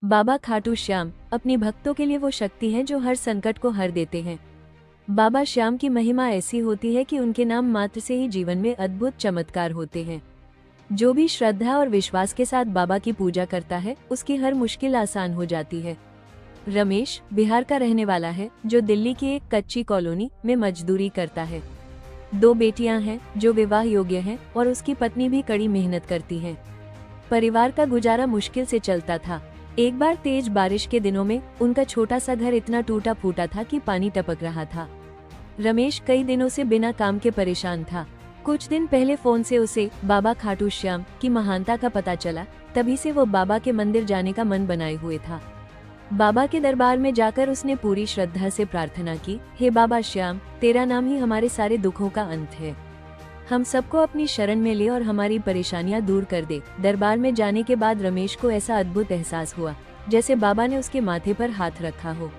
बाबा खाटू श्याम अपने भक्तों के लिए वो शक्ति है जो हर संकट को हर देते हैं। बाबा श्याम की महिमा ऐसी होती है कि उनके नाम मात्र से ही जीवन में अद्भुत चमत्कार होते हैं। जो भी श्रद्धा और विश्वास के साथ बाबा की पूजा करता है, उसकी हर मुश्किल आसान हो जाती है। रमेश बिहार का रहने वाला है, जो दिल्ली की एक कच्ची कॉलोनी में मजदूरी करता है। 2 बेटियां हैं जो विवाह योग्य हैं और उसकी पत्नी भी कड़ी मेहनत करती है। परिवार का गुजारा मुश्किल से चलता था। एक बार तेज बारिश के दिनों में उनका छोटा सा घर इतना टूटा फूटा था कि पानी टपक रहा था। रमेश कई दिनों से बिना काम के परेशान था। कुछ दिन पहले फोन से उसे बाबा खाटू श्याम की महानता का पता चला। तभी से वो बाबा के मंदिर जाने का मन बनाए हुए था। बाबा के दरबार में जाकर उसने पूरी श्रद्धा से प्रार्थना की, हे बाबा श्याम, तेरा नाम ही हमारे सारे दुखों का अंत है। हम सबको अपनी शरण में ले और हमारी परेशानियां दूर कर दे। दरबार में जाने के बाद रमेश को ऐसा अद्भुत एहसास हुआ जैसे बाबा ने उसके माथे पर हाथ रखा हो।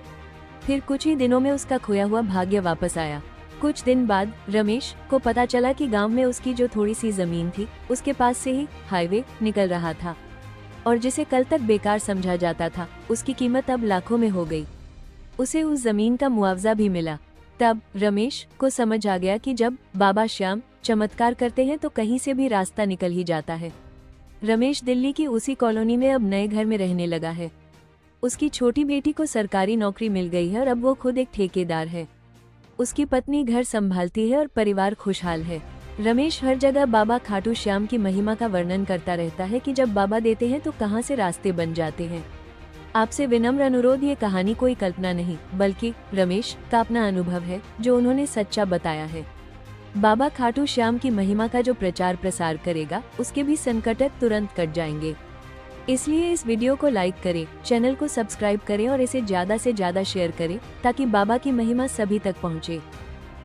फिर कुछ ही दिनों में उसका खोया हुआ भाग्य वापस आया। कुछ दिन बाद रमेश को पता चला कि गांव में उसकी जो थोड़ी सी जमीन थी, उसके पास से ही हाईवे निकल रहा था और जिसे कल तक बेकार समझा जाता था, उसकी कीमत अब लाखों में हो गई। उसे उस जमीन का मुआवजा भी मिला। तब रमेश को समझ आ गया कि जब बाबा श्याम चमत्कार करते हैं तो कहीं से भी रास्ता निकल ही जाता है। रमेश दिल्ली की उसी कॉलोनी में अब नए घर में रहने लगा है। उसकी छोटी बेटी को सरकारी नौकरी मिल गई है और अब वो खुद एक ठेकेदार है। उसकी पत्नी घर संभालती है और परिवार खुशहाल है। रमेश हर जगह बाबा खाटू श्याम की महिमा का वर्णन करता रहता है कि जब बाबा देते हैं तो कहां से रास्ते बन जाते हैं। आपसे विनम्र अनुरोध, ये कहानी कोई कल्पना नहीं बल्कि रमेश का अपना अनुभव है जो उन्होंने सच्चा बताया है। बाबा खाटू श्याम की महिमा का जो प्रचार प्रसार करेगा, उसके भी संकट तुरंत कट जाएंगे। इसलिए इस वीडियो को लाइक करें, चैनल को सब्सक्राइब करें और इसे ज्यादा से ज्यादा शेयर करें ताकि बाबा की महिमा सभी तक पहुंचे।